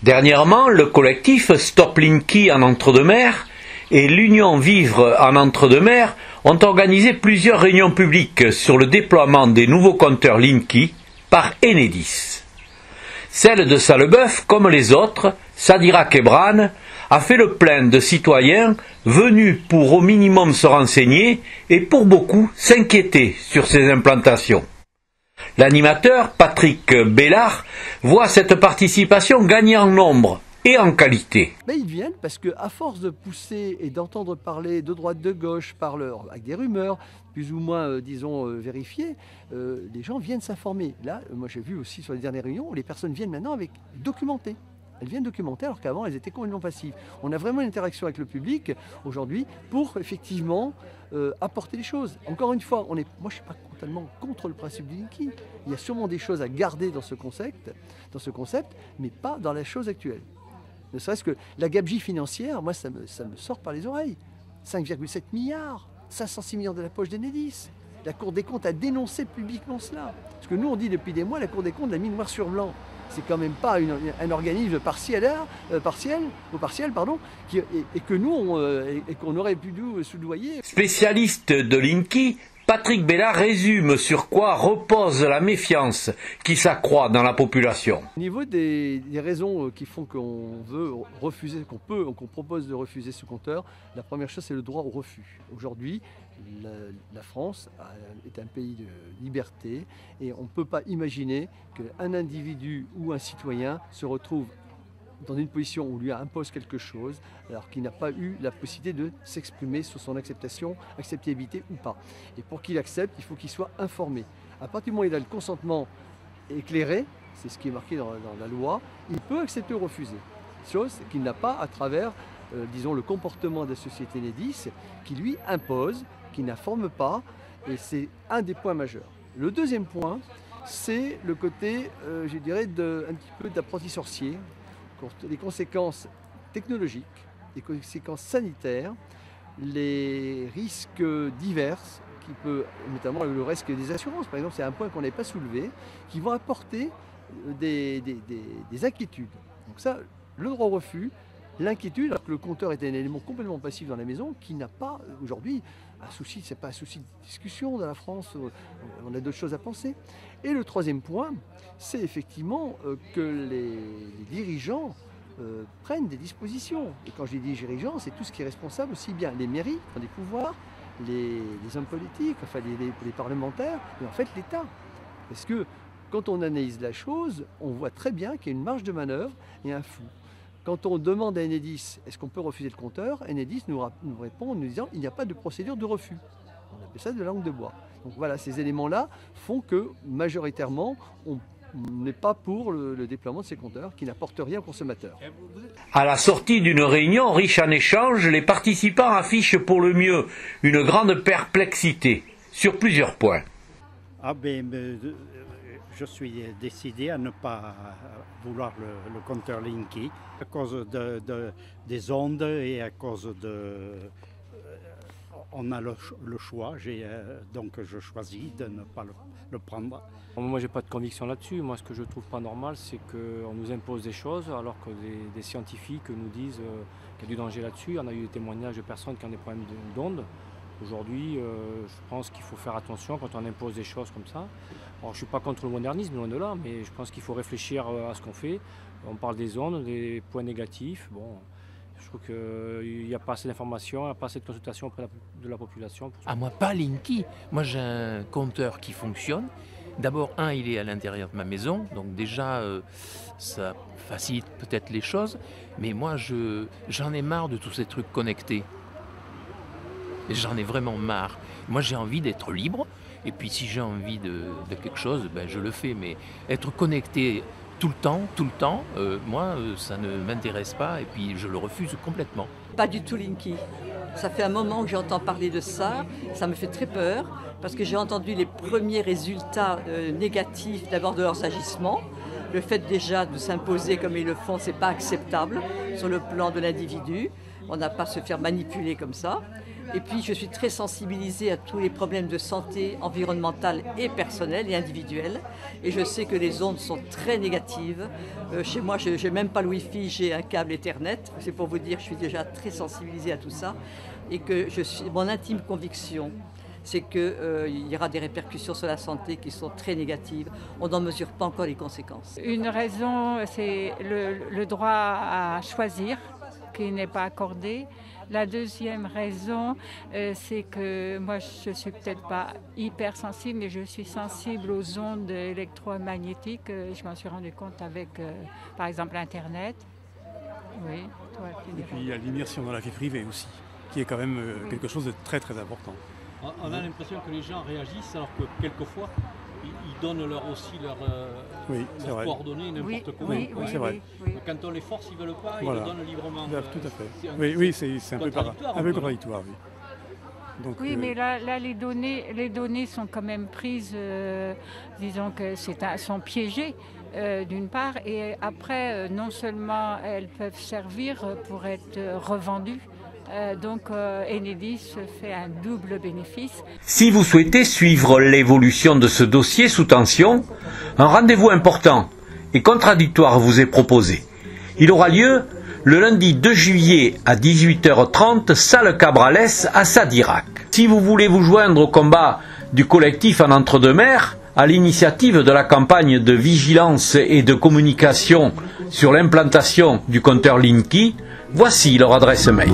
Dernièrement, le collectif Stop Linky en Entre-deux-Mers et l'Union Vivre en Entre-deux-Mers ont organisé plusieurs réunions publiques sur le déploiement des nouveaux compteurs Linky par Enedis. Celle de Sallebeuf, comme les autres, Sadira Kebran, a fait le plein de citoyens venus pour au minimum se renseigner et pour beaucoup s'inquiéter sur ces implantations. L'animateur, Patrick Bellard, voit cette participation gagner en nombre et en qualité. Mais ils viennent parce qu'à force de pousser et d'entendre parler de droite, de gauche, avec des rumeurs, plus ou moins, vérifiées, les gens viennent s'informer. Là, moi j'ai vu aussi sur les dernières réunions, les personnes viennent maintenant avec documenter. Elles viennent documenter alors qu'avant elles étaient complètement passives. On a vraiment une interaction avec le public aujourd'hui pour effectivement apporter les choses. Encore une fois, moi je ne suis pas totalement contre le principe du Linky. Il y a sûrement des choses à garder dans ce concept, mais pas dans la chose actuelle. Ne serait-ce que la gabegie financière, moi ça me sort par les oreilles. 5,7 milliards, 506 millions de la poche d'Enedis. La Cour des comptes a dénoncé publiquement cela. Parce que nous on dit depuis des mois, la Cour des comptes l'a mis noir sur blanc. C'est quand même pas un organisme partiel, et que nous, et qu'on aurait pu nous soudoyer. Spécialiste de Linky, Patrick Bellard résume sur quoi repose la méfiance qui s'accroît dans la population. Au niveau des raisons qui font qu'on veut refuser, qu'on propose de refuser ce compteur, la première chose c'est le droit au refus. Aujourd'hui, la France est un pays de liberté et on ne peut pas imaginer qu'un individu ou un citoyen se retrouve dans une position où on lui impose quelque chose alors qu'il n'a pas eu la possibilité de s'exprimer sur son acceptabilité ou pas. Et pour qu'il accepte, il faut qu'il soit informé. À partir du moment où il a le consentement éclairé, c'est ce qui est marqué dans la loi, il peut accepter ou refuser. Chose qu'il n'a pas à travers, le comportement de la société Enedis qui lui impose, qui n'informe pas, et c'est un des points majeurs. Le deuxième point, c'est le côté, un petit peu d'apprenti sorcier, les conséquences technologiques, les conséquences sanitaires, les risques divers, notamment le risque des assurances, par exemple, c'est un point qu'on n'avait pas soulevé, qui vont apporter des inquiétudes. Donc ça, le droit au refus, l'inquiétude, alors que le compteur est un élément complètement passif dans la maison, qui n'a pas aujourd'hui un souci, c'est pas un souci de discussion dans la France, on a d'autres choses à penser. Et le troisième point, c'est effectivement que les dirigeants prennent des dispositions. Et quand je dis dirigeants, c'est tout ce qui est responsable, aussi bien les mairies, qui ont des pouvoirs, les hommes politiques, enfin les parlementaires, et en fait l'État. Parce que quand on analyse la chose, on voit très bien qu'il y a une marge de manœuvre et un flou. Quand on demande à Enedis, est-ce qu'on peut refuser le compteur, Enedis nous répond en nous disant il n'y a pas de procédure de refus. On appelle ça de la langue de bois. Donc voilà, ces éléments-là font que majoritairement, on n'est pas pour le déploiement de ces compteurs qui n'apportent rien aux consommateurs. À la sortie d'une réunion riche en échanges, les participants affichent pour le mieux une grande perplexité sur plusieurs points. Je suis décidé à ne pas vouloir le compteur Linky à cause des ondes et à cause de... on a le choix, donc je choisis de ne pas le prendre. Moi, j'ai pas de conviction là-dessus. Moi, ce que je trouve pas normal, c'est qu'on nous impose des choses alors que des scientifiques nous disent qu'il y a du danger là-dessus. On a eu des témoignages de personnes qui ont des problèmes d'ondes. Aujourd'hui, je pense qu'il faut faire attention quand on impose des choses comme ça. Alors, je ne suis pas contre le modernisme, loin de là, mais je pense qu'il faut réfléchir à ce qu'on fait. On parle des ondes, des points négatifs. Bon, je trouve qu'il n'y a pas assez d'informations, il n'y a pas assez de consultation auprès de la population. Moi, pas Linky. Moi, j'ai un compteur qui fonctionne. D'abord, il est à l'intérieur de ma maison, donc déjà, ça facilite peut-être les choses. Mais moi, j'en ai marre de tous ces trucs connectés. J'en ai vraiment marre. Moi, j'ai envie d'être libre. Et puis, si j'ai envie de quelque chose, je le fais. Mais être connecté tout le temps, moi, ça ne m'intéresse pas. Et puis, je le refuse complètement. Pas du tout Linky. Ça fait un moment que j'entends parler de ça. Ça me fait très peur. Parce que j'ai entendu les premiers résultats négatifs d'abord de leurs agissements. Le fait déjà de s'imposer comme ils le font, c'est pas acceptable sur le plan de l'individu. On n'a pas à se faire manipuler comme ça. Et puis je suis très sensibilisée à tous les problèmes de santé environnementale et personnelle et individuelle. Et je sais que les ondes sont très négatives. Chez moi, je n'ai même pas le Wi-Fi, j'ai un câble Ethernet. C'est pour vous dire que je suis déjà très sensibilisée à tout ça. Et que mon intime conviction, c'est qu'il y aura des répercussions sur la santé qui sont très négatives. On n'en mesure pas encore les conséquences. Une raison, c'est le droit à choisir qui n'est pas accordé. La deuxième raison, c'est que moi, je ne suis peut-être pas hypersensible, mais je suis sensible aux ondes électromagnétiques. Je m'en suis rendu compte avec, par exemple, Internet. Oui, toi, et puis il y a l'immersion dans la vie privée aussi, qui est quand même quelque chose de très très important. On a l'impression que les gens réagissent alors que quelquefois ils donnent leurs coordonnées n'importe comment. Oui, c'est vrai. Quand on les force, ils ne veulent pas, voilà. Ils le donnent librement. Tout à fait. Oui, c'est un peu contradictoire. Oui. Donc, oui, mais là les données sont quand même prises, disons que sont piégées d'une part, et après, non seulement elles peuvent servir pour être revendues, donc Enedis fait un double bénéfice. Si vous souhaitez suivre l'évolution de ce dossier sous tension, un rendez-vous important et contradictoire vous est proposé. Il aura lieu le lundi 2 juillet à 18h30, salle Cabrales à Sadirac. Si vous voulez vous joindre au combat du collectif En Entre-deux-Mers, à l'initiative de la campagne de vigilance et de communication sur l'implantation du compteur Linky, voici leur adresse mail.